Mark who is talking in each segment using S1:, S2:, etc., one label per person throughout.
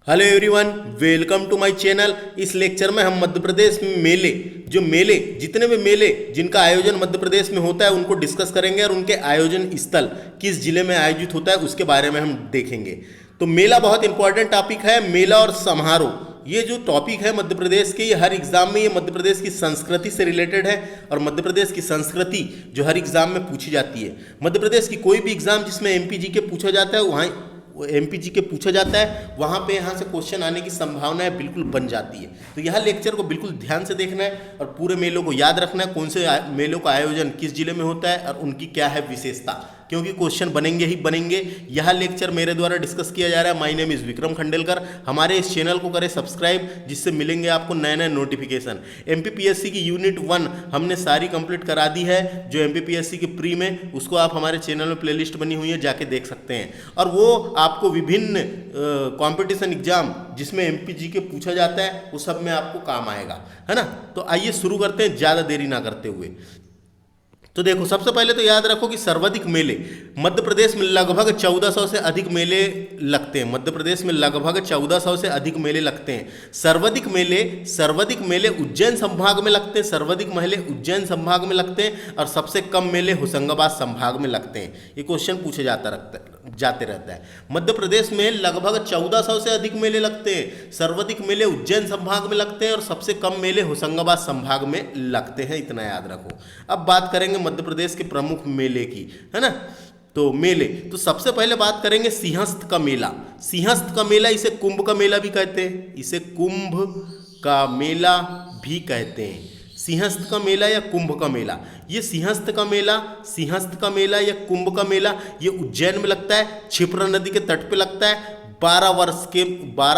S1: Hello everyone, welcome to my channel. इस lecture में हम मध्य प्रदेश में मेले जितने भी मेले जिनका आयोजन मध्य प्रदेश में होता है उनको डिस्कस करेंगे और उनके आयोजन स्थल किस जिले में आयोजित होता है उसके बारे में हम देखेंगे। तो मेला बहुत इंपॉर्टेंट टॉपिक है। मेला और समारोह ये जो टॉपिक है मध्य प्रदेश के, ये हर एग्जाम में, ये मध्य प्रदेश की संस्कृति से रिलेटेड है और मध्य प्रदेश की संस्कृति जो हर एग्जाम में पूछी जाती है। मध्य प्रदेश की कोई भी एग्जाम जिसमें एमपी जीके पूछा जाता है वहाँ एमपी जीके पूछा जाता है, वहाँ पे यहाँ से क्वेश्चन आने की संभावनाएं बिल्कुल बन जाती है। तो यह लेक्चर को बिल्कुल ध्यान से देखना है और पूरे मेलों को याद रखना है, कौन से मेलों का आयोजन किस जिले में होता है और उनकी क्या है विशेषता, क्योंकि क्वेश्चन बनेंगे ही बनेंगे। यह लेक्चर मेरे द्वारा डिस्कस किया जा रहा है। My name is Vikram Khandelkar. हमारे इस चैनल को करें सब्सक्राइब, जिससे मिलेंगे आपको नए नए नोटिफिकेशन। एमपीपीएससी की यूनिट 1 हमने सारी कंप्लीट करा दी है। जो एमपीपीएससी की प्री में, उसको आप हमारे चैनल में प्लेलिस्ट बनी हुई है, जाके देख सकते हैं। और वो आपको विभिन्न कॉम्पिटिशन एग्जाम जिसमें एमपीजी के पूछा जाता है वो सब में आपको काम आएगा, है ना। तो आइए शुरू करते हैं ज़्यादा देरी ना करते हुए। तो देखो, सबसे पहले तो याद रखो कि सर्वाधिक मेले मध्य प्रदेश में लगभग 1400 से अधिक मेले लगते हैं। मध्य प्रदेश में लगभग 1400 से अधिक मेले लगते हैं। सर्वाधिक मेले उज्जैन संभाग में लगते हैं। सर्वाधिक मेले उज्जैन संभाग में लगते हैं और सबसे कम मेले होशंगाबाद संभाग में लगते हैं। ये क्वेश्चन पूछे जाते रहता है। मध्य प्रदेश में लगभग 1400 से अधिक मेले लगते हैं। सर्वाधिक मेले उज्जैन संभाग में लगते हैं और सबसे कम मेले होशंगाबाद संभाग में लगते हैं। इतना याद रखो। अब बात करेंगे मध्य प्रदेश के प्रमुख मेले की, है ना। तो मेले, तो सबसे पहले बात करेंगे सिंहस्थ का मेला। सिंहस्थ का मेला, इसे कुंभ का मेला भी कहते हैं। इसे कुंभ का मेला भी कहते हैं। सिंहस्थ का मेला या कुंभ का मेला, ये सिंहस्थ का मेला या कुंभ का मेला, ये उज्जैन में लगता है। क्षिप्रा नदी के तट पे लगता है। 12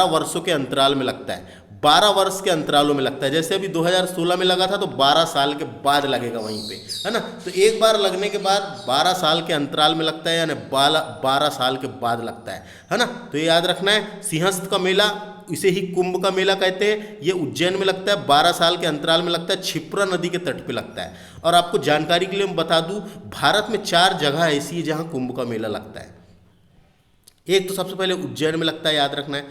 S1: वर्षों के अंतराल में लगता है। 12 वर्ष के अंतरालों में लगता है। जैसे अभी 2016 में लगा था तो 12 साल के बाद लगेगा वहीं पे, है ना। तो एक बार लगने के बाद 12 साल के अंतराल में लगता है, यानी 12 साल के बाद लगता है ना। तो ये याद रखना है। सिंहस्थ का मेला, इसे ही कुंभ का मेला कहते हैं। ये उज्जैन में लगता है, 12 साल के अंतराल में लगता है, क्षिप्रा नदी के तट पे लगता है। और आपको जानकारी के लिए मैं बता दूं, भारत में 4 जगह ऐसी है जहां कुंभ का मेला लगता है। एक तो सबसे पहले उज्जैन में लगता है, याद रखना है।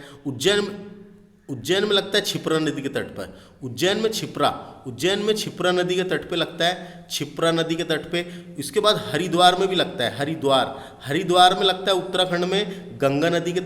S1: उज्जैन में लगता है क्षिप्रा नदी के तट पर। उज्जैन में क्षिप्रा नदी के तट पे लगता है, क्षिप्रा नदी के तट पे। इसके बाद हरिद्वार में भी लगता है। हरिद्वार में लगता है उत्तराखंड में, गंगा नदी के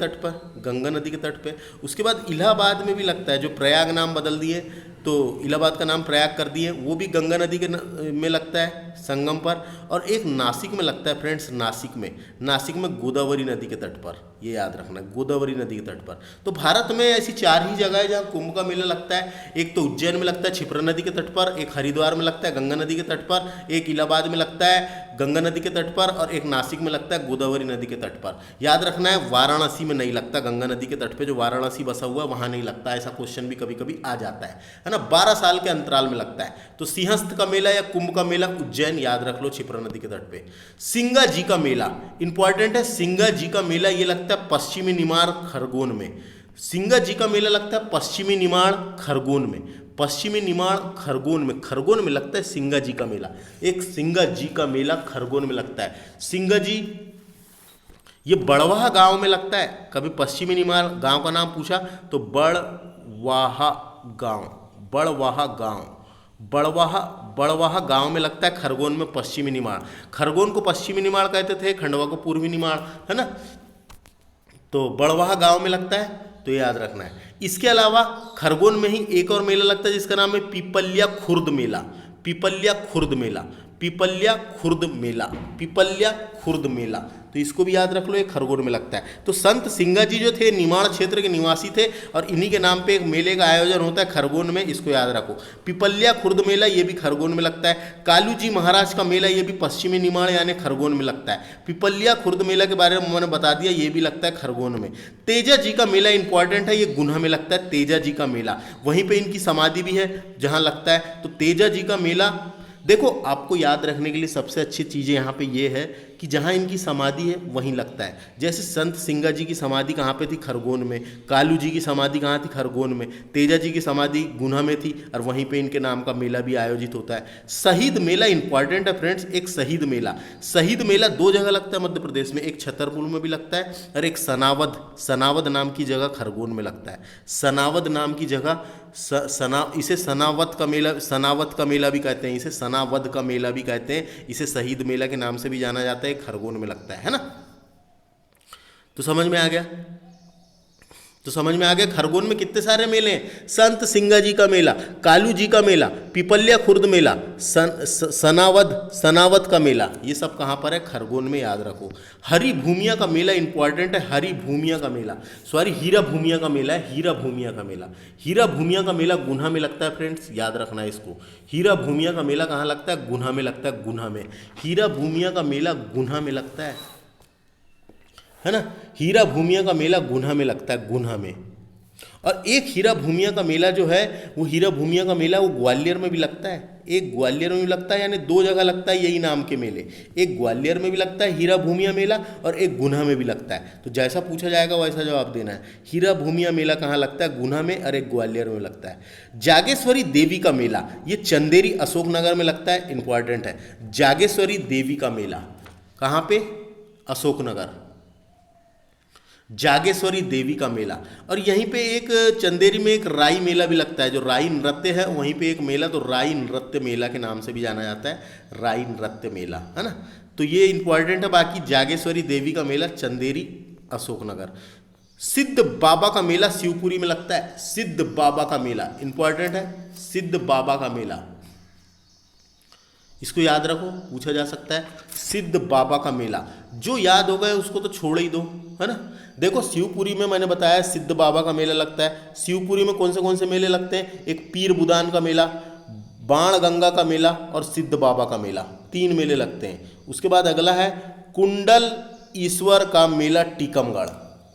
S1: तट पे। उसके बाद इलाहाबाद में भी लगता है, जो प्रयाग नाम बदल दिए तो इलाहाबाद का नाम प्रयाग कर दिए, वो भी गंगा नदी के में लगता है, संगम पर। और एक नासिक में लगता है फ्रेंड्स, नासिक में गोदावरी नदी के तट पर। ये याद रखना, गोदावरी नदी के तट पर। तो भारत में ऐसी 4 ही जगह है जहाँ कुंभ का मेला लगता है। एक तो उज्जैन में लगता है क्षिप्रा नदी के तट पर, एक हरिद्वार में लगता है गंगा नदी के तट पर, एक इलाहाबाद में लगता है गंगा नदी के तट पर, और एक नासिक में लगता है गोदावरी नदी के तट पर। याद रखना है, वाराणसी में नहीं लगता। गंगा नदी के तट पे जो वाराणसी बसा हुआ है वहाँ नहीं लगता। ऐसा क्वेश्चन भी कभी कभी आ जाता है ना। 12 साल के अंतराल में लगता है। तो सिंहस्थ का मेला या कुंभ का मेला उज्जैन, याद रख लो, क्षिप्रा नदी के तट पे। सिंगा जी का मेला इंपॉर्टेंट है। सिंगा जी का मेला ये लगता है पश्चिमी निमाड़ खरगोन में। सिंगा जी का मेला लगता है पश्चिमी निमाड़ खरगोन में लगता है सिंगा जी का मेला। एक सिंगा जी का मेला खरगोन में लगता है। सिंगा जी ये बड़वाहा गांव में लगता है। कभी पश्चिमी निमाड़ गांव का नाम पूछा तो बड़वाहा गांव में लगता है, खरगोन में पश्चिमी निमाड़। खरगोन को पश्चिमी निमाड़ कहते थे, खंडवा को पूर्वी निमाड़, है ना। तो बड़वाहा गांव में लगता है, तो याद रखना है। इसके अलावा खरगोन में ही एक और मेला लगता है जिसका नाम है पिपल्या खुर्द मेला। तो इसको भी याद रख लो, ये खरगोन में लगता है। तो संत सिंगा जी जो थे निमाड़ क्षेत्र के निवासी थे और इन्हीं के नाम पे एक मेले का आयोजन होता है खरगोन में, इसको याद रखो। पिपल्या खुर्द मेला ये भी खरगोन में लगता है। कालू जी महाराज का मेला ये भी पश्चिमी निमाड़ यानी खरगोन में लगता है। पिपल्या खुर्द मेला के बारे में मैंने बता दिया, ये भी लगता है खरगोन में। तेजा जी का मेला इंपॉर्टेंट है, ये गुना में लगता है। तेजा जी का मेला, वहीं पर इनकी समाधि भी है जहाँ लगता है। तो तेजा जी का मेला, देखो आपको याद रखने के लिए सबसे अच्छी चीज़ें यहाँ पे ये है कि जहाँ इनकी समाधि है वहीं लगता है। जैसे संत सिंगा जी की समाधि कहाँ पे थी? खरगोन में। कालू जी की समाधि कहाँ थी? खरगोन में। तेजा जी की समाधि गुना में थी और वहीं पे इनके नाम का मेला भी आयोजित होता है। शहीद मेला इंपॉर्टेंट है फ्रेंड्स, एक शहीद मेला। शहीद मेला दो जगह लगता है मध्य प्रदेश में, एक छतरपुर में भी लगता है और एक सनावद नाम की जगह खरगोन में लगता है। सनावद नाम की जगह इसे सनावत का मेला भी कहते हैं, इसे सनावद का मेला भी कहते हैं, इसे शहीद मेला के नाम से भी जाना जाता है। खरगोन में लगता है ना। तो समझ में आ गया? खरगोन में कितने सारे मेले हैं? संत सिंगा जी का मेला, कालू जी का मेला, पिपलिया खुर्द मेला, सनावद का मेला, ये सब कहाँ पर है? खरगोन में, याद रखो। हरी भूमिया का मेला इंपॉर्टेंट है। हरी भूमिया का मेला, सॉरी हीरा भूमिया का मेला है। हीरा भूमिया का मेला, हीरा भूमिया का मेला गुना में लगता है फ्रेंड्स, याद रखना है इसको। हीरा भूमिया का मेला कहाँ लगता है? गुना में लगता है, गुना में। हीरा भूमिया का मेला गुना में लगता है ना। हीरा भूमिया का मेला गुना में लगता है, गुना में। और एक हीरा भूमिया का मेला जो है, वो हीरा भूमिया का मेला वो ग्वालियर में भी लगता है। एक ग्वालियर में भी लगता है, यानी दो जगह लगता है यही नाम के मेले। एक ग्वालियर में भी लगता है हीरा भूमिया मेला और एक गुना में भी लगता है। तो जैसा पूछा जाएगा वैसा जवाब देना है। हीरा भूमिया मेला कहाँ लगता है? गुना में, और एक ग्वालियर में लगता है। जागेश्वरी देवी का मेला, ये चंदेरी अशोकनगर में लगता है, इंपॉर्टेंट है। जागेश्वरी देवी का मेला कहाँ पे? अशोकनगर। जागेश्वरी देवी का मेला। और यहीं पे एक चंदेरी में एक राई मेला भी लगता है, जो राई नृत्य है वहीं पे एक मेला, तो राई नृत्य मेला के नाम से भी जाना जाता है, राई नृत्य मेला, है ना। तो ये इंपॉर्टेंट है। बाकी जागेश्वरी देवी का मेला चंदेरी अशोकनगर। सिद्ध बाबा का मेला शिवपुरी में लगता है। सिद्ध बाबा का मेला इंपॉर्टेंट है, सिद्ध बाबा का मेला, इसको याद रखो, पूछा जा सकता है। सिद्ध बाबा का मेला, जो याद हो गए उसको तो छोड़ ही दो, है ना। देखो शिवपुरी में मैंने बताया सिद्ध बाबा का मेला लगता है। शिवपुरी में कौन से मेले लगते हैं? एक पीर बुदान का मेला, बाण गंगा का मेला और सिद्ध बाबा का मेला, 3 मेले लगते हैं। उसके बाद अगला है कुंडल ईश्वर का मेला टीकमगढ़।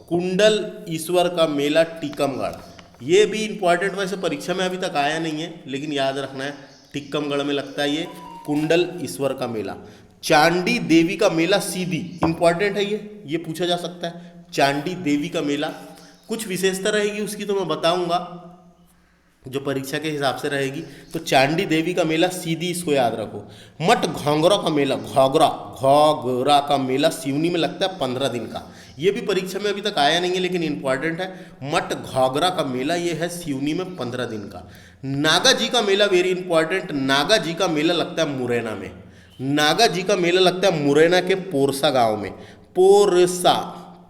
S1: कुंडल ईश्वर का मेला टीकमगढ़, ये भी इंपॉर्टेंट, वैसे परीक्षा में अभी तक आया नहीं है लेकिन याद रखना है, टीकमगढ़ में लगता है ये कुंडल ईश्वर का मेला। चांडी देवी का मेला सीधी, इंपॉर्टेंट है ये पूछा जा सकता है। चांडी देवी का मेला, कुछ विशेषता रहेगी उसकी तो मैं बताऊंगा जो परीक्षा के हिसाब से रहेगी। तो चांडी देवी का मेला सीधी, इसको याद रखो। मठ घोंगरा का मेला, घोगरा का मेला सिवनी में लगता है 15 दिन का। ये भी परीक्षा में अभी तक आया नहीं है लेकिन इंपॉर्टेंट है। मठ घोगरा का मेला ये है सिवनी में 15 दिन का। नागा जी का मेला वेरी इंपॉर्टेंट, नागा जी का मेला लगता है मुरैना में। नागा जी का मेला लगता है मुरैना के पोरसा गांव में।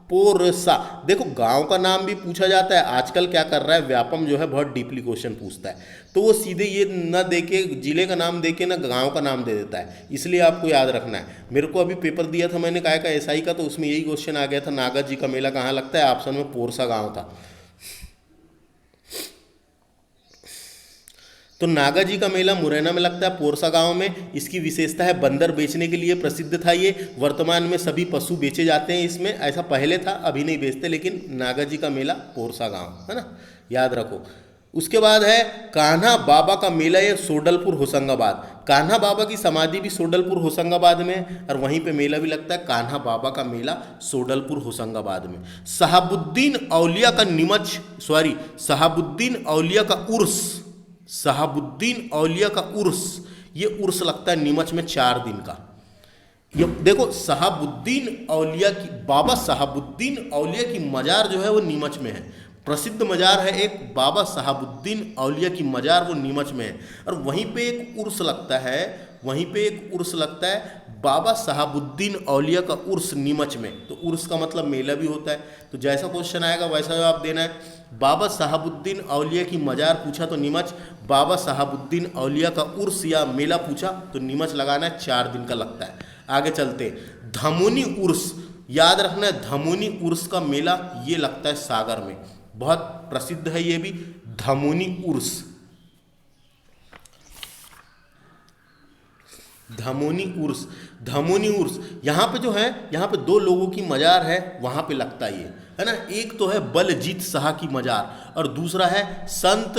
S1: पोरसा, देखो गांव का नाम भी पूछा जाता है। आजकल क्या कर रहा है व्यापम जो है बहुत डीपली क्वेश्चन पूछता है, तो वो सीधे ये ना देके जिले का नाम देके ना गांव का नाम दे देता है, इसलिए आपको याद रखना है। मेरे को अभी पेपर दिया था मैंने काय का एसआई का, तो उसमें यही क्वेश्चन आ गया था, नागा जी का मेला कहाँ लगता है? ऑप्शन में पोरसा गाँव था। तो नागा जी का मेला मुरैना में लगता है, पोरसा गांव में। इसकी विशेषता है बंदर बेचने के लिए प्रसिद्ध था ये। वर्तमान में सभी पशु बेचे जाते हैं इसमें, ऐसा पहले था अभी नहीं बेचते, लेकिन नागा जी का मेला पोरसा गांव, है ना, याद रखो। उसके बाद है कान्हा बाबा का मेला, ये सोडलपुर होशंगाबाद। कान्हा बाबा की समाधि भी सोडलपुर होशंगाबाद में है और वहीं पे मेला भी लगता है, कान्हा बाबा का मेला सोडलपुर होशंगाबाद में। शहाबुद्दीन औलिया का उर्स, शहाबुद्दीन औलिया का उर्स, ये उर्स लगता है नीमच में 4 दिन का। ये देखो शहाबुद्दीन औलिया की, बाबा शहाबुद्दीन औलिया की मजार जो है वो नीमच में है। प्रसिद्ध मजार है एक बाबा शहाबुद्दीन औलिया की मजार, वो नीमच में है। और वहीं पे एक उर्स लगता है, बाबा शहाबुद्दीन औलिया का उर्स नीमच में। तो उर्स का मतलब मेला भी होता है। तो जैसा क्वेश्चन आएगा वैसा जवाब देना है। बाबा शहाबुद्दीन औलिया की मजार पूछा तो नीमच, बाबा शहाबुद्दीन औलिया का उर्स या मेला पूछा तो नीमच लगाना है, 4 दिन का लगता है। आगे चलते, धमोनी उर्स, याद रखना है, धमोनी उर्स का मेला ये लगता है सागर में, बहुत प्रसिद्ध है ये भी, धमोनी उर्स। धमोनी उर्स यहाँ पे जो है, यहाँ पे 2 लोगों की मजार है, वहाँ पे लगता है ये, है ना। एक तो है बलजीत शाह की मजार और दूसरा है संत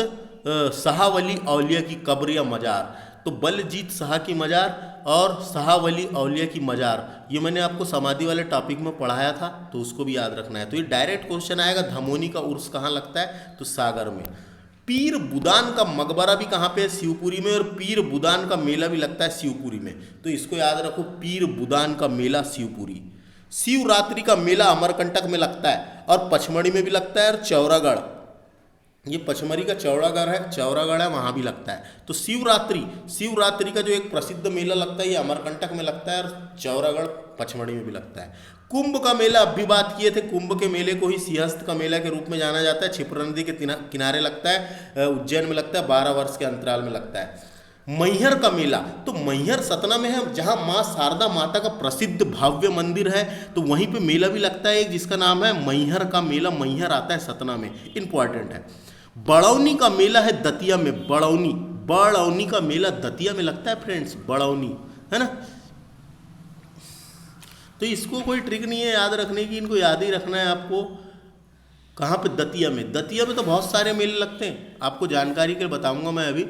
S1: शाहवली औलिया की कब्र या मजार। तो बलजीत शाह की मज़ार और शाह वली औलिया की मज़ार, ये मैंने आपको समाधि वाले टॉपिक में पढ़ाया था, तो उसको भी याद रखना है। तो ये डायरेक्ट क्वेश्चन आएगा, धमोनी का उर्स कहाँ लगता है, तो सागर में। पीर बुदान का मकबरा भी कहाँ पे है, शिवपुरी में, और पीर बुदान का मेला भी लगता है शिवपुरी में। तो इसको याद रखो, पीर बुदान का मेला शिवपुरी। शिवरात्रि का मेला अमरकंटक में लगता है और पचमढ़ी में भी लगता है, और चौरागढ़, ये पचमढ़ी का चौरागढ़ है, वहाँ भी लगता है। तो शिवरात्रि का जो एक प्रसिद्ध मेला लगता है ये अमरकंटक में लगता है, और चौरागढ़ पचमढ़ी में भी लगता है। कुंभ का मेला अब भी बात किए थे, कुंभ के मेले को ही सिंहस्थ का मेला के रूप में जाना जाता है। क्षिप्रा नदी के किनारे लगता है, उज्जैन में लगता है, 12 वर्ष के अंतराल में लगता है। मैहर का मेला, तो मैहर सतना में है, जहां मां शारदा माता का प्रसिद्ध भव्य मंदिर है, तो वहीं पे मेला भी लगता है एक, जिसका नाम है मैहर का मेला। मैहर आता है सतना में, इंपॉर्टेंट है। बड़ौनी का मेला है दतिया में, बड़ौनी का मेला दतिया में लगता है फ्रेंड्स, बड़ौनी, है ना। तो इसको कोई ट्रिक नहीं है याद रखने की, इनको याद ही रखना है आपको। कहाँ पे, दतिया में। दतिया में तो बहुत सारे मेले लगते हैं, आपको जानकारी के लिए बताऊंगा मैं अभी।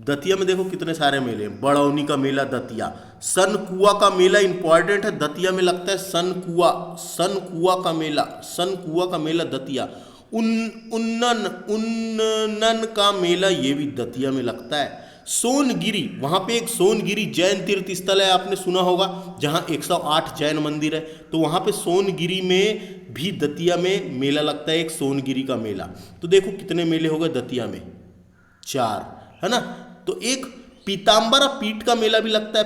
S1: दतिया में देखो कितने सारे मेले हैं। बड़ौनी का मेला दतिया, सनकुआ का मेला इंपॉर्टेंट है, दतिया में लगता है। सनकुआ का मेला दतिया। उन्नन का मेला ये भी दतिया में लगता है। सोनगिरी, वहाँ पे एक सोनगिरी जैन तीर्थ स्थल है, आपने सुना होगा, जहाँ 108 जैन मंदिर है, तो वहाँ पे सोनगिरी में भी दतिया में मेला लगता है, एक सोनगिरी का मेला। तो देखो कितने मेले हो गए दतिया में, 4, है ना। तो एक पीताम्बरा पीठ का मेला भी लगता है,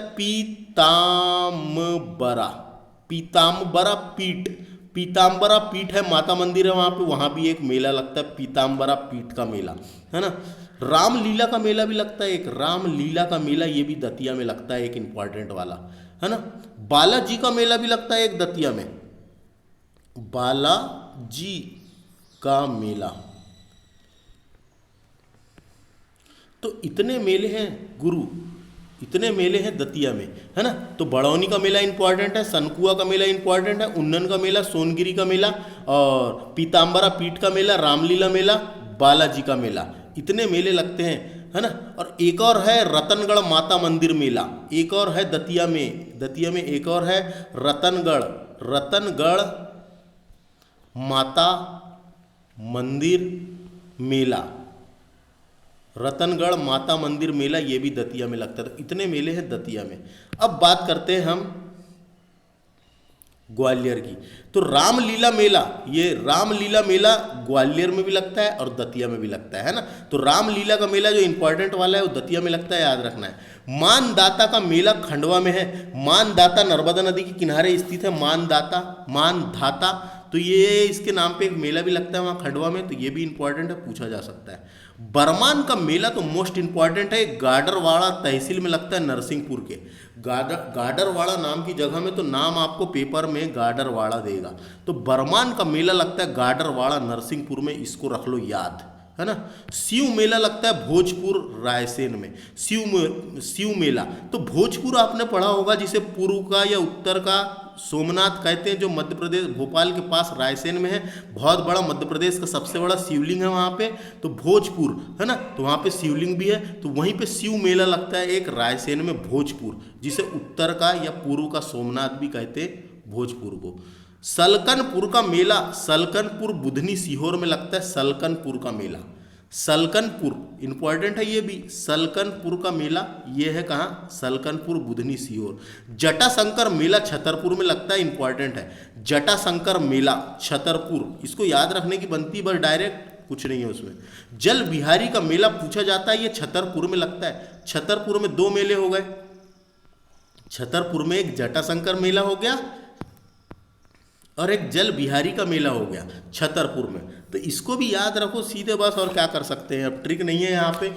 S1: पीताम्बरा पीठ है, माता मंदिर है वहाँ पे, वहाँ भी एक मेला लगता है, पीताम्बरा पीठ का मेला, है ना। रामलीला का मेला भी लगता है एक, रामलीला का मेला ये भी दतिया में लगता है, एक इंपॉर्टेंट वाला, है ना। बालाजी का मेला भी लगता है एक दतिया में, बालाजी का मेला। तो इतने मेले हैं गुरु, इतने मेले हैं दतिया में, है ना। तो बड़ौनी का मेला इंपॉर्टेंट है, सनकुआ का मेला इंपॉर्टेंट है, उन्नन का मेला, सोनगिरी का मेला, और पीताम्बरा पीठ का मेला, रामलीला मेला, बालाजी का मेला, इतने मेले लगते हैं, है ना। और एक और है रतनगढ़ माता मंदिर मेला, एक और है दतिया में एक और है रतनगढ़ माता मंदिर मेला, रतनगढ़ माता मंदिर मेला ये भी दतिया में लगता है। तो इतने मेले हैं दतिया में। अब बात करते हैं हम ग्वालियर की। तो रामलीला मेला ग्वालियर में भी लगता है और दतिया में भी लगता है ना। तो रामलीला का मेला जो इंपॉर्टेंट वाला है वो दतिया में लगता है, याद रखना है। मानदाता का मेला खंडवा में है। मानदाता नर्मदा नदी के किनारे स्थित है, मानधाता, तो ये इसके नाम पे एक मेला भी लगता है वहाँ खंडवा में, तो ये भी इंपॉर्टेंट है, पूछा जा सकता है। बरमान का मेला तो मोस्ट इंपॉर्टेंट है, गाडरवाड़ा तहसील में लगता है, नरसिंहपुर के। गाडरवाड़ा नाम की जगह में तो नाम आपको पेपर में गाडरवाड़ा देगा। तो बरमान का मेला लगता है गाडरवाड़ा नरसिंहपुर में, इसको रख लो याद, है ना। शिव मेला लगता है भोजपुर रायसेन में। शिव मेला तो भोजपुर आपने पढ़ा होगा, जिसे पूर्व का या उत्तर का सोमनाथ कहते हैं, जो मध्य प्रदेश भोपाल के पास रायसेन में है। बहुत बड़ा, मध्य प्रदेश का सबसे बड़ा शिवलिंग है वहाँ पे, तो भोजपुर, है ना। तो वहाँ पे शिवलिंग भी है, तो वहीं पे शिव मेला लगता है एक रायसेन में, भोजपुर, जिसे उत्तर का या पूर्व का सोमनाथ भी कहते हैं, भोजपुर को। सलकनपुर का मेला, सलकनपुर बुधनी सीहोर में लगता है, सलकनपुर का मेला। सलकनपुर इंपॉर्टेंट है ये भी, सलकनपुर का मेला ये है कहाँ, सलकनपुर बुधनी सीहोर। जटाशंकर मेला छतरपुर में लगता है, इंपॉर्टेंट है। जटाशंकर मेला छतरपुर, इसको याद रखने की बनती, बस डायरेक्ट कुछ नहीं है उसमें। जल बिहारी का मेला पूछा जाता है, ये छतरपुर में लगता है। छतरपुर में 2 मेले हो गए, छतरपुर में एक जटाशंकर मेला हो गया और एक जल बिहारी का मेला हो गया छतरपुर में। तो इसको भी याद रखो सीधे, बस और क्या कर सकते हैं, अब ट्रिक नहीं है यहाँ पे।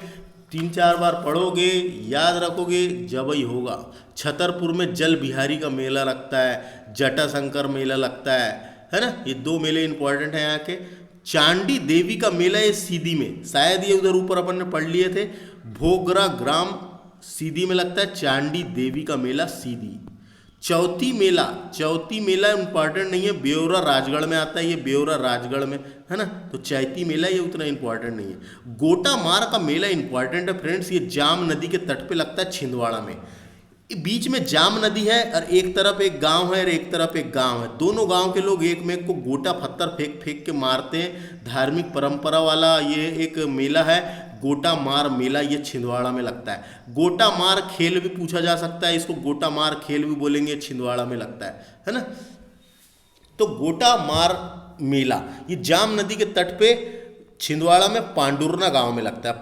S1: 3-4 बार पढ़ोगे, याद रखोगे, जब ही होगा। छतरपुर में जल बिहारी का मेला लगता है, जटाशंकर मेला लगता है ना। ये 2 मेले इंपॉर्टेंट हैं यहाँ के। चांडी देवी का मेला ये सीधी में, शायद ये उधर ऊपर अपन ने पढ़ लिए थे, भोगरा ग्राम सीधी में लगता है चांडी देवी का मेला, सीधी। चौथी मेला इंपॉर्टेंट नहीं है, ब्योरा राजगढ़ में आता है, ये ब्योरा राजगढ़ में है ना, तो चैती मेला ये उतना इंपॉर्टेंट नहीं है। गोटा मार का मेला इंपॉर्टेंट है फ्रेंड्स, ये जाम नदी के तट पे लगता है छिंदवाड़ा में। बीच में जाम नदी है और एक तरफ एक गांव है और एक तरफ एक गांव है, दोनों गांव के लोग एक में एक को गोटा पत्थर फेंक फेंक के मारते हैं। धार्मिक परंपरा वाला ये एक मेला है, गोटा मार मेला, ये छिंदवाड़ा में लगता है। गोटा मार खेल भी पूछा जा सकता है, इसको गोटा मार खेल भी बोलेंगे, छिंदवाड़ा में लगता है ना। तो गोटा मार मेला ये जाम नदी के तट पे छिंदवाड़ा में पांडुरना गांव में लगता है।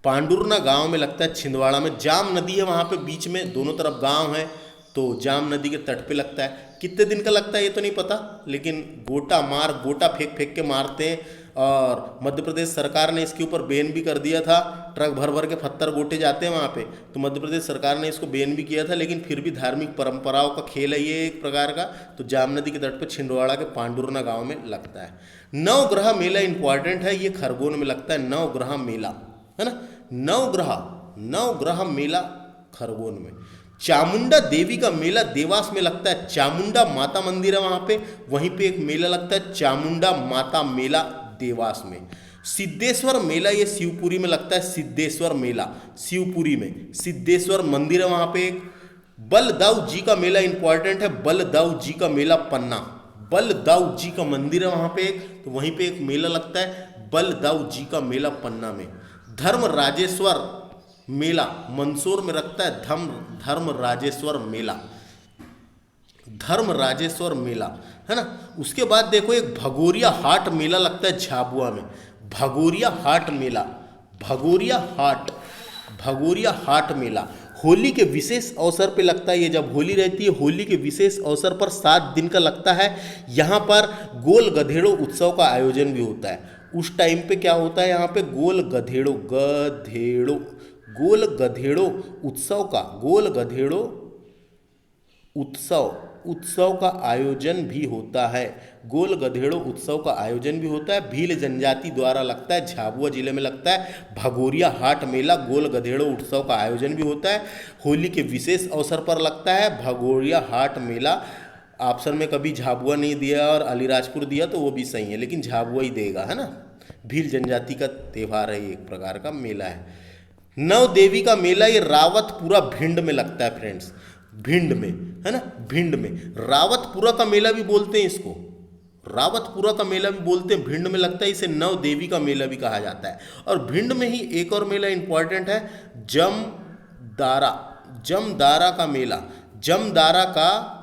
S1: पांडुरना गांव में लगता है छिंदवाड़ा में। जाम नदी है वहाँ पे, बीच में दोनों तरफ गांव है, तो जाम नदी के तट पे लगता है। कितने दिन का लगता है ये तो नहीं पता, लेकिन गोटा फेंक फेंक के मारते हैं। और मध्य प्रदेश सरकार ने इसके ऊपर बैन भी कर दिया था, ट्रक भर भर के पत्थर गोटे जाते हैं वहाँ पे, तो मध्य प्रदेश सरकार ने इसको बैन भी किया था। लेकिन फिर भी धार्मिक परंपराओं का खेल है ये एक प्रकार का। तो जाम नदी के तट पर छिंदवाड़ा के पांडुरना गाँव में लगता है। नवग्रह मेला इंपॉर्टेंट है, ये खरगोन में लगता है, नवग्रह मेला है ना। नवग्रह मेला खरगोन में। चामुंडा देवी का मेला देवास में लगता है, चामुंडा माता मंदिर है वहाँ पे, वहीं पे एक मेला लगता है चामुंडा माता मेला देवास में। सिद्धेश्वर मेला ये शिवपुरी में लगता है, सिद्धेश्वर मेला शिवपुरी में, सिद्धेश्वर मंदिर है वहाँ पे एक। बलदाऊ जी का मेला इंपॉर्टेंट है, बलदाऊ जी का मेला पन्ना, बलदाऊ जी का मंदिर है वहाँ पे एक, तो वहीं पे एक मेला लगता है बलदाऊ जी का मेला पन्ना में। धर्म राजेश्वर मेला मंदसौर में लगता है, धर्म राजेश्वर मेला है ना। उसके बाद देखो एक भगोरिया हाट मेला लगता है झाबुआ में, भगोरिया हाट मेला होली के विशेष अवसर पे लगता है। ये जब होली रहती है, होली के विशेष अवसर पर 7 दिन का लगता है। यहाँ पर गोल गधेड़ो उत्सव का आयोजन भी होता है। उस टाइम पे क्या होता है, यहाँ पे गोल गधेड़ो उत्सव का आयोजन भी होता है। गोल गधेड़ो उत्सव का आयोजन भी होता है, भील जनजाति द्वारा लगता है, झाबुआ जिले में लगता है। भगोरिया हाट मेला गोल गधेड़ो उत्सव का आयोजन भी होता है, होली के विशेष अवसर पर लगता है भगोरिया हाट मेला। ऑप्शन में कभी झाबुआ नहीं दिया और अलीराजपुर दिया तो वो भी सही है, लेकिन झाबुआ ही देगा है ना। भील जनजाति का त्यौहार है, एक प्रकार का मेला है। नव देवी का मेला ये रावतपुरा भिंड में लगता है फ्रेंड्स, भिंड में है ना, भिंड में। रावतपुरा का मेला भी बोलते हैं इसको, रावतपुरा का मेला भी बोलते हैं, भिंड में लगता है, इसे नव देवी का मेला भी कहा जाता है। और भिंड में ही एक और मेला इंपॉर्टेंट है, जमदारा का मेला, जमदारा का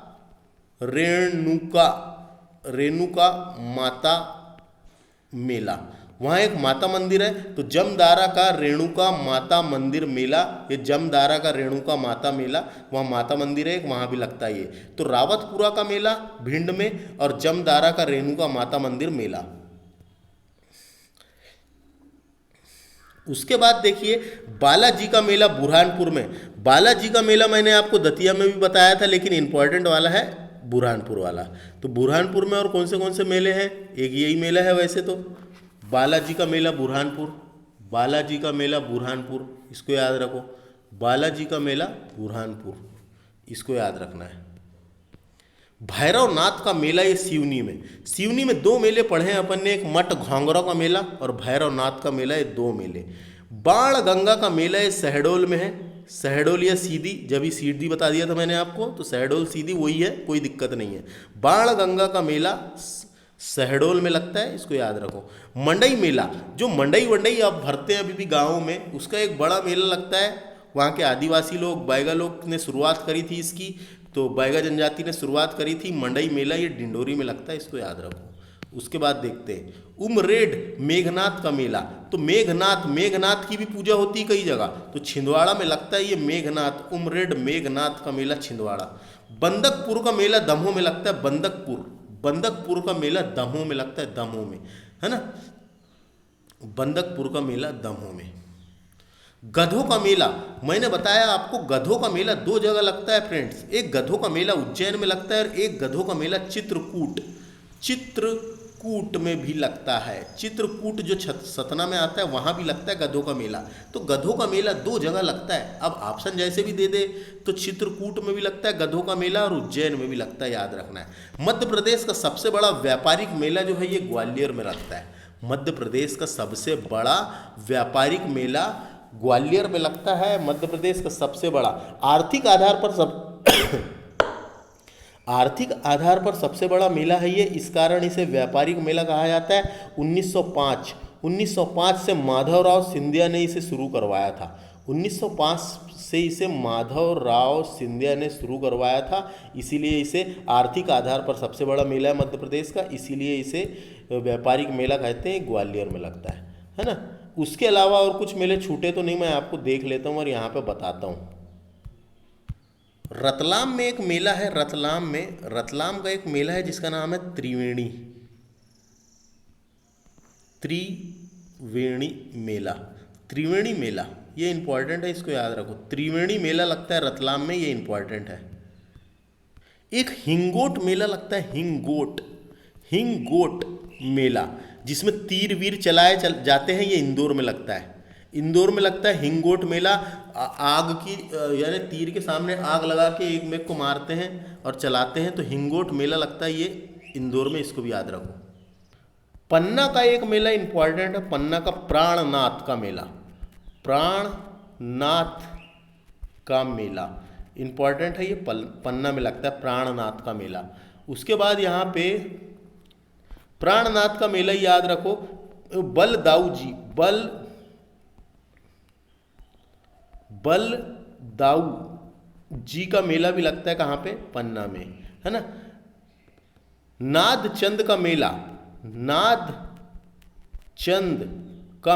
S1: रेणुका माता मेला। वहाँ एक माता मंदिर है, तो जमदारा का रेणुका माता मंदिर मेला, ये जमदारा का रेणुका माता मेला, वहाँ माता मंदिर है, वहाँ भी लगता है ये। तो रावतपुरा का मेला भिंड में और जमदारा का रेणुका माता मंदिर मेला। उसके बाद देखिए बालाजी का मेला बुरहानपुर में। बालाजी का मेला मैंने आपको दतिया में भी बताया था, लेकिन इंपॉर्टेंट वाला है बुरहानपुर वाला। तो बुरहानपुर में और कौन से मेले हैं, एक यही मेला है वैसे तो, बालाजी का मेला बुरहानपुर, बालाजी का मेला बुरहानपुर, इसको याद रखो, बालाजी का मेला बुरहानपुर, इसको याद रखना है। भैरवनाथ का मेला ये सिवनी में 2 मेले पढ़े हैं अपन ने, एक मठ घोंगरा का मेला और भैरवनाथ का मेला, ये 2 मेले। बाण गंगा का मेला ये शहडोल में है, शहडोल या सीधी, जब ही सीधी बता दिया था मैंने आपको, तो शहडोल सीधी वही है, कोई दिक्कत नहीं है। बाण गंगा का मेला शहडोल में लगता है, इसको याद रखो। मंडई मेला, जो मंडई आप भरते हैं अभी भी गाँवों में, उसका एक बड़ा मेला लगता है। वहाँ के आदिवासी लोग, बैगा लोग ने शुरुआत करी थी इसकी, तो बैगा जनजाति ने शुरुआत करी थी। मंडई मेला ये डिंडोरी में लगता है, इसको याद रखो। उसके बाद देखते हैं उमरेड मेघनाथ का मेला। तो मेघनाथ की भी पूजा होती है कई जगह, तो छिंदवाड़ा में लगता है ये मेघनाथ, उमरेड मेघनाथ का मेला छिंदवाड़ा। बंदकपुर का मेला दमोह में लगता है, बंदकपुर का मेला दमोह में लगता है, दमोह में है ना, बंदकपुर का मेला दमोह में। गधों का मेला, मैंने बताया आपको गधों का मेला 2 जगह लगता है फ्रेंड्स, एक गधों का मेला उज्जैन में लगता है और एक गधों का मेला चित्रकूट चित्रकूट में भी लगता है। चित्रकूट जो सतना में आता है वहाँ भी लगता है गधों का मेला। तो गधों का मेला 2 जगह लगता है। अब ऑप्शन जैसे भी दे दे तो चित्रकूट में भी लगता है गधों का मेला और उज्जैन में भी लगता है, याद रखना है। मध्य प्रदेश का सबसे बड़ा व्यापारिक मेला जो है ये ग्वालियर में लगता है। मध्य प्रदेश का सबसे बड़ा व्यापारिक मेला ग्वालियर में लगता है। मध्य प्रदेश का सबसे बड़ा आर्थिक आधार पर सबसे बड़ा मेला है ये, इस कारण इसे व्यापारिक मेला कहा जाता है। 1905 से माधवराव सिंधिया ने इसे शुरू करवाया था। 1905 से इसे माधवराव सिंधिया ने शुरू करवाया था, इसीलिए इसे आर्थिक आधार पर सबसे बड़ा मेला है मध्य प्रदेश का, इसीलिए इसे व्यापारिक मेला कहते हैं। ग्वालियर में लगता है ना। उसके अलावा और कुछ मेले छूटे तो नहीं, मैं आपको देख लेता हूँ और यहाँ पे बताता हूँ। रतलाम में एक मेला है। रतलाम का एक मेला है जिसका नाम है त्रिवेणी मेला। त्रिवेणी मेला ये इंपॉर्टेंट है, इसको याद रखो। त्रिवेणी मेला लगता है रतलाम में, ये इंपॉर्टेंट है। एक हिंगोट मेला लगता है। हिंगोट मेला जिसमें तीर वीर चलाए जाते हैं, ये इंदौर में लगता है। इंदौर में लगता है हिंगोट मेला। आग की यानी तीर के सामने आग लगा के एक मेघ को मारते हैं और चलाते हैं, तो हिंगोट मेला लगता है ये इंदौर में, इसको भी याद रखो। पन्ना का एक मेला इंपॉर्टेंट है। पन्ना का प्राणनाथ का मेला। प्राणनाथ का मेला इंपॉर्टेंट है, ये पन्ना में लगता है प्राणनाथ का मेला। उसके बाद यहाँ पे प्राणनाथ का मेला याद रखो। बलदाऊ जी का मेला भी लगता है, कहाँ पे? पन्ना में, है ना। नादचंद का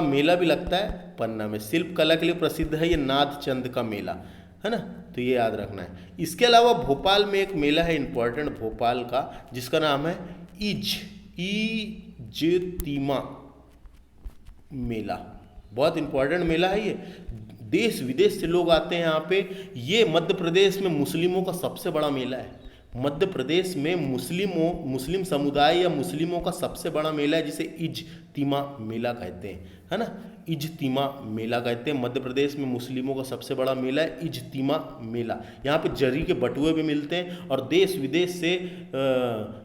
S1: मेला भी लगता है पन्ना में। शिल्प कला के लिए प्रसिद्ध है ये नादचंद का मेला, है ना, तो ये याद रखना है। इसके अलावा भोपाल में एक मेला है इंपॉर्टेंट, भोपाल का, जिसका नाम है इजतीमा मेला। बहुत इंपॉर्टेंट मेला है ये, देश विदेश से लोग आते हैं यहाँ पे। ये मध्य प्रदेश में मुस्लिमों का सबसे बड़ा मेला है। मध्य प्रदेश में मुस्लिम समुदाय या मुस्लिमों का सबसे बड़ा मेला है, जिसे इजतीमा मेला कहते हैं, है ना। इजतीमा मेला कहते हैं। मध्य प्रदेश में मुस्लिमों का सबसे बड़ा मेला है इजतीमा मेला। यहाँ पे जरी के बटुए भी मिलते हैं और देश विदेश से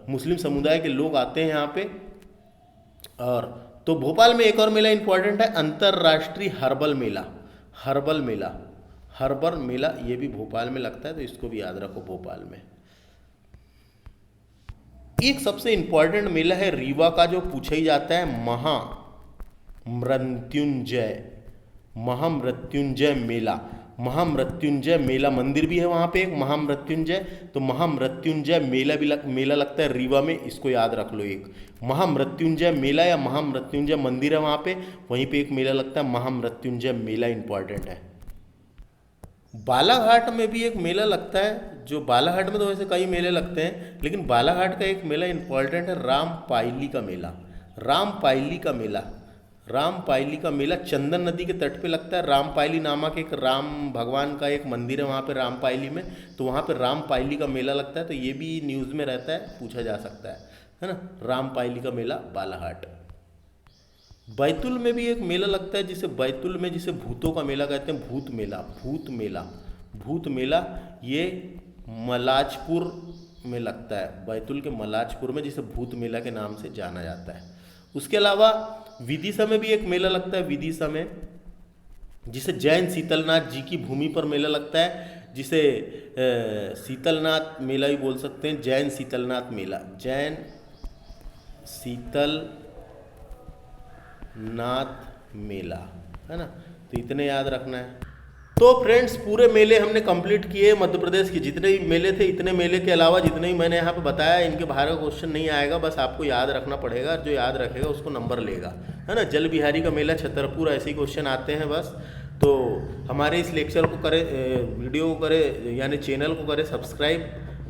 S1: मुस्लिम समुदाय के लोग आते हैं यहाँ पे। और तो भोपाल में एक और मेला इंपॉर्टेंट है, अंतर्राष्ट्रीय हर्बल मेला, ये भी भोपाल में लगता है, तो इसको भी याद रखो भोपाल में। एक सबसे इंपॉर्टेंट मेला है रीवा का, जो पूछा ही जाता है, महामृत्युंजय मेला। मंदिर भी है वहाँ पे एक महामृत्युंजय, तो महामृत्युंजय मेला लगता है रीवा में, इसको याद रख लो। एक महामृत्युंजय मेला या महामृत्युंजय मंदिर है वहाँ पे, वहीं पे एक मेला लगता है महामृत्युंजय मेला, इंपॉर्टेंट है। बालाघाट में भी एक मेला लगता है, जो बालाघाट में तो वैसे कई मेले लगते हैं, लेकिन बालाघाट का एक मेला इंपॉर्टेंट है, रामपायली का मेला चंदन नदी के तट पे लगता है। रामपायली नामक एक राम भगवान का एक मंदिर है वहाँ पे रामपायली में, तो वहाँ पे रामपायली का मेला लगता है, तो ये भी न्यूज़ में रहता है, पूछा जा सकता है ना। रामपायली का मेला बालाघाट। बैतूल में भी एक मेला लगता है, जिसे भूतों का मेला कहते हैं, भूत मेला ये मलाजपुर में लगता है, बैतूल के मलाजपुर में, जिसे भूत मेला के नाम से जाना जाता है। उसके अलावा विदिशा में भी एक मेला लगता है, विदिशा में, जिसे जैन शीतलनाथ जी की भूमि पर मेला लगता है, जिसे शीतलनाथ मेला भी बोल सकते हैं, जैन शीतलनाथ मेला, है ना। तो इतने याद रखना है। तो फ्रेंड्स, पूरे मेले हमने कंप्लीट किए मध्य प्रदेश के, जितने भी मेले थे, इतने मेले के अलावा जितने भी मैंने यहाँ पे बताया, इनके बाहर का क्वेश्चन नहीं आएगा, बस आपको याद रखना पड़ेगा, जो याद रखेगा उसको नंबर लेगा, है ना। जल बिहारी का मेला, छतरपुर, ऐसे ही क्वेश्चन आते हैं बस। तो हमारे इस लेक्चर को करें, वीडियो को करें, यानी चैनल को करें सब्सक्राइब,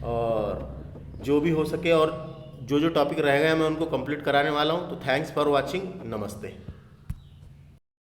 S1: और जो भी हो सके और जो टॉपिक रहेगा मैं उनको कंप्लीट कराने वाला हूँ। तो थैंक्स फॉर वॉचिंग, नमस्ते।